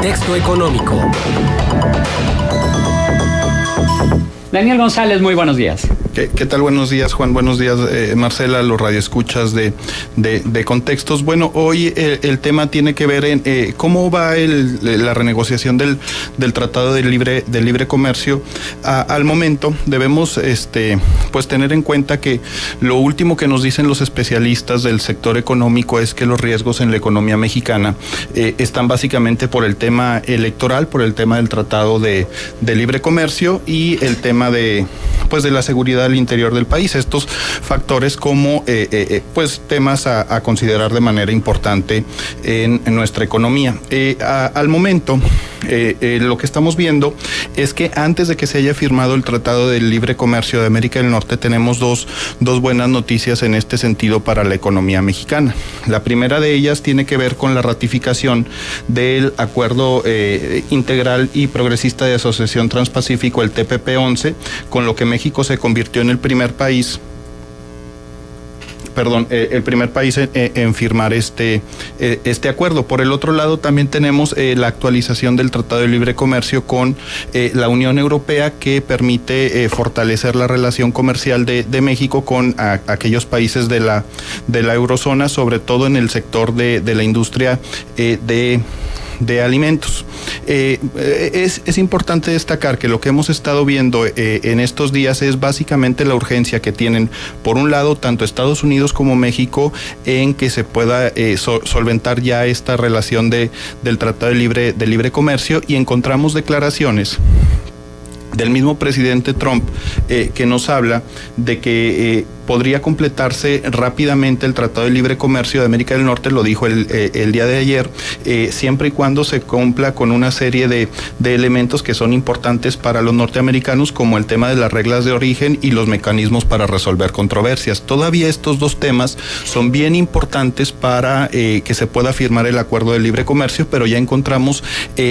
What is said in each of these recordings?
Contexto Económico. Daniel González, muy buenos días. ¿Qué tal? Buenos días, Juan. Buenos días, Marcela, los radioescuchas de Contextos. Bueno, hoy el tema tiene que ver en cómo va la renegociación del Tratado de Libre Comercio. Al momento debemos pues tener en cuenta que lo último que nos dicen los especialistas del sector económico es que los riesgos en la economía mexicana están básicamente por el tema electoral, por el tema del Tratado de Libre Comercio y el tema de la seguridad al interior del país. Estos factores como pues temas a considerar de manera importante en nuestra economía. Al momento lo que estamos viendo es que antes de que se haya firmado el Tratado de Libre Comercio de América del Norte tenemos dos buenas noticias en este sentido para la economía mexicana. La primera de ellas tiene que ver con la ratificación del Acuerdo Integral y Progresista de Asociación Transpacífico, el TPP-11, con lo que México se convirtió en el primer país en firmar este acuerdo. Por el otro lado, también tenemos la actualización del Tratado de Libre Comercio con la Unión Europea, que permite fortalecer la relación comercial de México con aquellos países de la eurozona, sobre todo en el sector de la industria de alimentos. Es importante destacar que lo que hemos estado viendo en estos días es básicamente la urgencia que tienen, por un lado, tanto Estados Unidos como México, en que se pueda solventar ya esta relación del Tratado de Libre Comercio, y encontramos declaraciones del mismo presidente Trump que nos habla de que podría completarse rápidamente el Tratado de Libre Comercio de América del Norte, lo dijo el día de ayer, siempre y cuando se cumpla con una serie de elementos que son importantes para los norteamericanos, como el tema de las reglas de origen y los mecanismos para resolver controversias. Todavía estos dos temas son bien importantes para que se pueda firmar el Acuerdo de Libre Comercio, pero ya encontramos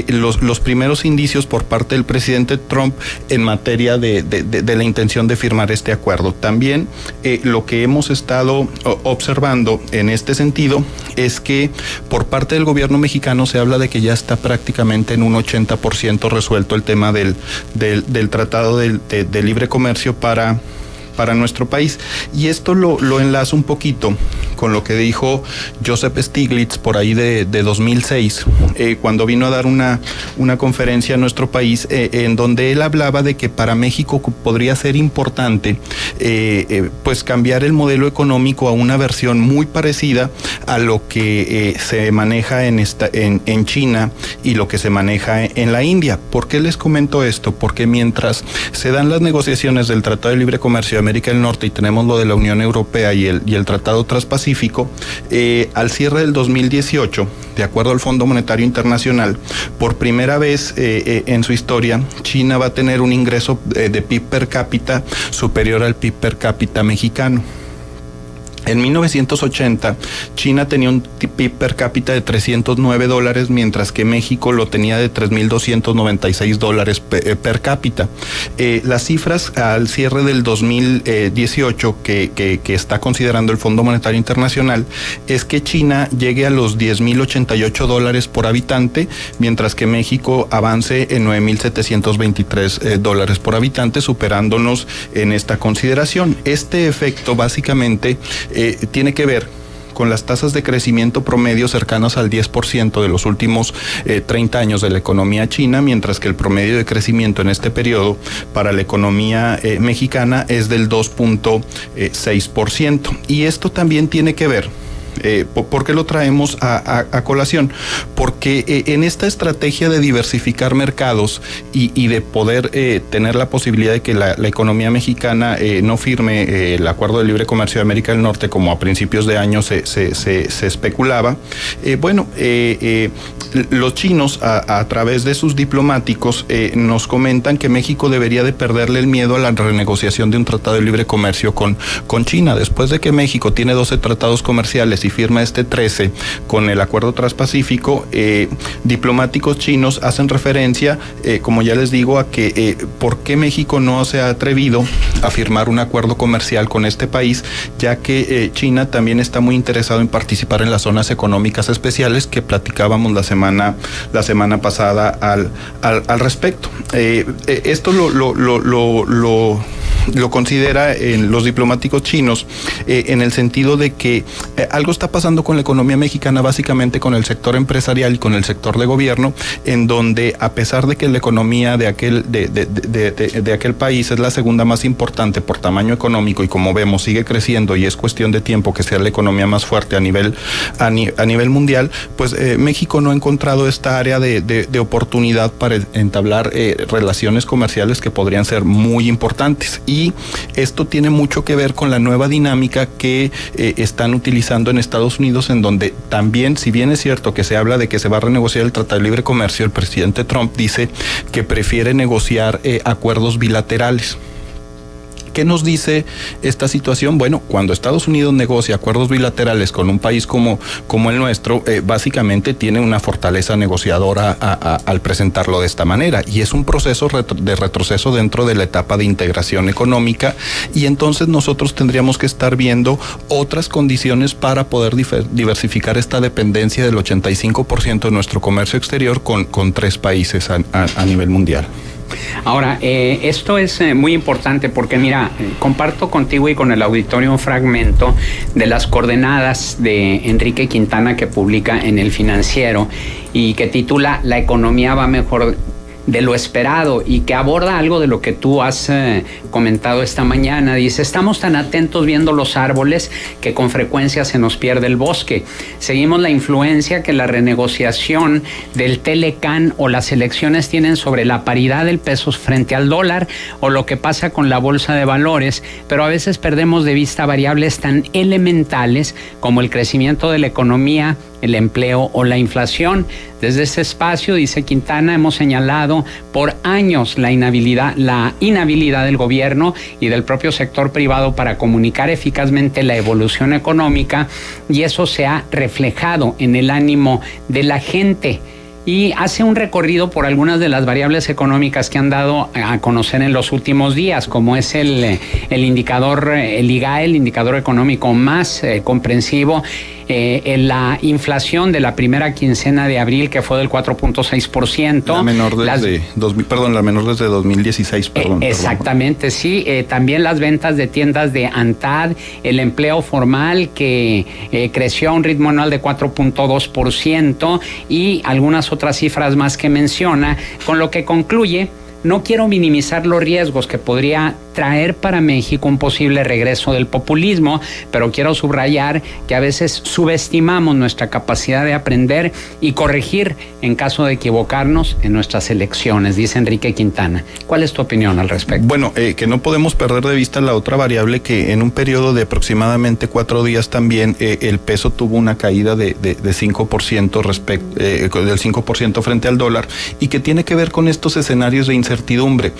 los primeros indicios por parte del presidente Trump en materia de la intención de firmar este acuerdo. También lo que hemos estado observando en este sentido es que por parte del gobierno mexicano se habla de que ya está prácticamente en un 80% resuelto el tema del Tratado de Libre Comercio para nuestro país. Y esto lo enlazo un poquito con lo que dijo Joseph Stiglitz por ahí de 2006, cuando vino a dar una conferencia a nuestro país, en donde él hablaba de que para México podría ser importante pues cambiar el modelo económico a una versión muy parecida a lo que se maneja en China y lo que se maneja en la India. ¿Por qué les comento esto? Porque mientras se dan las negociaciones del Tratado de Libre Comercio de América del Norte y tenemos lo de la Unión Europea y el Tratado Transpacífico, al cierre del 2018, de acuerdo al Fondo Monetario Internacional, por primera vez en su historia, China va a tener un ingreso de PIB per cápita superior al PIB per cápita mexicano. En 1980, China tenía un PIB per cápita de $309, mientras que México lo tenía de $3,296 per cápita. Las cifras al cierre del 2018 que está considerando el Fondo Monetario Internacional es que China llegue a los $10,088 por habitante, mientras que México avance en $9,723 por habitante, superándonos en esta consideración. Este efecto básicamente tiene que ver con las tasas de crecimiento promedio cercanas al 10% de los últimos 30 años de la economía china, mientras que el promedio de crecimiento en este periodo para la economía mexicana es del 2.6%. Y esto también tiene que ver ¿Por qué lo traemos a colación? Porque en esta estrategia de diversificar mercados y de poder tener la posibilidad de que la economía mexicana no firme el Acuerdo de Libre Comercio de América del Norte, como a principios de año se especulaba, los chinos a través de sus diplomáticos nos comentan que México debería de perderle el miedo a la renegociación de un tratado de libre comercio con China. Después de que México tiene 12 tratados comerciales y firma este 13 con el Acuerdo Transpacífico, diplomáticos chinos hacen referencia, como ya les digo, a que por qué México no se ha atrevido a firmar un acuerdo comercial con este país, ya que China también está muy interesado en participar en las zonas económicas especiales que platicábamos la semana semana pasada al respecto. Esto lo considera los diplomáticos chinos en el sentido de que algo está pasando con la economía mexicana, básicamente con el sector empresarial y con el sector de gobierno, en donde a pesar de que la economía de aquel país es la segunda más importante por tamaño económico y como vemos sigue creciendo y es cuestión de tiempo que sea la economía más fuerte a nivel mundial, pues México no ha encontrado esta área de oportunidad para entablar relaciones comerciales que podrían ser muy importantes. Y esto tiene mucho que ver con la nueva dinámica que están utilizando en Estados Unidos, en donde también, si bien es cierto que se habla de que se va a renegociar el Tratado de Libre Comercio, el presidente Trump dice que prefiere negociar acuerdos bilaterales. ¿Qué nos dice esta situación? Bueno, cuando Estados Unidos negocia acuerdos bilaterales con un país como el nuestro, básicamente tiene una fortaleza negociadora al presentarlo de esta manera, y es un proceso de retroceso dentro de la etapa de integración económica, y entonces nosotros tendríamos que estar viendo otras condiciones para poder diversificar esta dependencia del 85% de nuestro comercio exterior con 3 países a nivel mundial. Ahora, esto es muy importante porque, mira, comparto contigo y con el auditorio un fragmento de las coordenadas de Enrique Quintana que publica en El Financiero y que titula "La economía va mejor de lo esperado", y que aborda algo de lo que tú has comentado esta mañana. Dice: estamos tan atentos viendo los árboles que con frecuencia se nos pierde el bosque. Seguimos la influencia que la renegociación del Telecán o las elecciones tienen sobre la paridad del peso frente al dólar o lo que pasa con la bolsa de valores, pero a veces perdemos de vista variables tan elementales como el crecimiento de la economía, el empleo o la inflación. Desde este espacio, dice Quintana, hemos señalado por años la inhabilidad del gobierno y del propio sector privado para comunicar eficazmente la evolución económica, y eso se ha reflejado en el ánimo de la gente. Y hace un recorrido por algunas de las variables económicas que han dado a conocer en los últimos días, como es el indicador, el IGAE, el indicador económico más comprensivo, la inflación de la primera quincena de abril, que fue del 4.6%. La menor desde 2016, Exactamente, sí. También las ventas de tiendas de ANTAD, el empleo formal que creció a un ritmo anual de 4.2% y algunas otras cifras más que menciona, con lo que concluye: no quiero minimizar los riesgos que podría traer para México un posible regreso del populismo, pero quiero subrayar que a veces subestimamos nuestra capacidad de aprender y corregir en caso de equivocarnos en nuestras elecciones, dice Enrique Quintana. ¿Cuál es tu opinión al respecto? Bueno, que no podemos perder de vista la otra variable, que en un periodo de aproximadamente 4 días también el peso tuvo una caída de 5% del 5% frente al dólar, y que tiene que ver con estos escenarios de incertidumbre.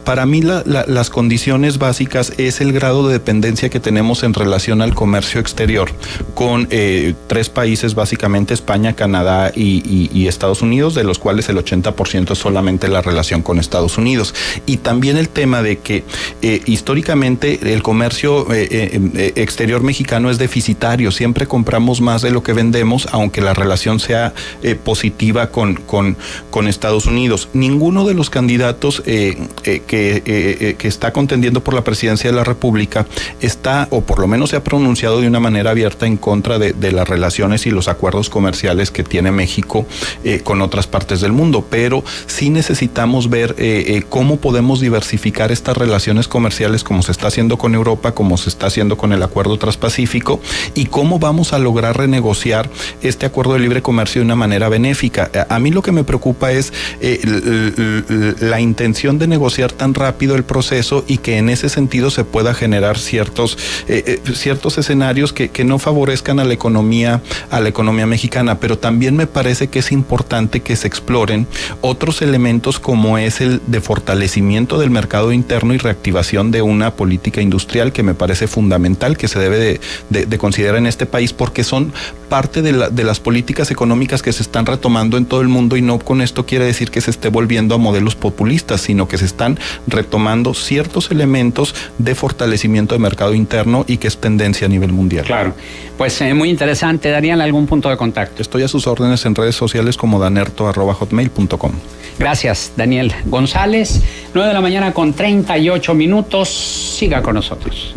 Para mí las condiciones básicas es el grado de dependencia que tenemos en relación al comercio exterior con 3 países, básicamente España, Canadá y Estados Unidos, de los cuales el 80% es solamente la relación con Estados Unidos. Y también el tema de que históricamente el comercio exterior mexicano es deficitario, siempre compramos más de lo que vendemos, aunque la relación sea positiva con Estados Unidos. Ninguno de los candidatos que está contendiendo por la presidencia de la República está, o por lo menos se ha pronunciado de una manera abierta en contra de las relaciones y los acuerdos comerciales que tiene México con otras partes del mundo, pero sí necesitamos ver cómo podemos diversificar estas relaciones comerciales, como se está haciendo con Europa, como se está haciendo con el Acuerdo Transpacífico, y cómo vamos a lograr renegociar este acuerdo de libre comercio de una manera benéfica. A mí lo que me preocupa es la intención de negociar tan rápido el proceso y que en ese sentido se pueda generar ciertos escenarios que no favorezcan a la economía mexicana, pero también me parece que es importante que se exploren otros elementos, como es el de fortalecimiento del mercado interno y reactivación de una política industrial, que me parece fundamental, que se debe de considerar en este país, porque son parte de las políticas económicas que se están retomando en todo el mundo, y no con esto quiere decir que se esté volviendo a modelos populistas, sino que se están retomando sí ciertos elementos de fortalecimiento de mercado interno y que es tendencia a nivel mundial. Claro, pues muy interesante. Daniel, ¿algún punto de contacto? Estoy a sus órdenes en redes sociales como danerto@hotmail.com. Gracias, Daniel González. 9 de la mañana con 38 minutos. Siga con nosotros.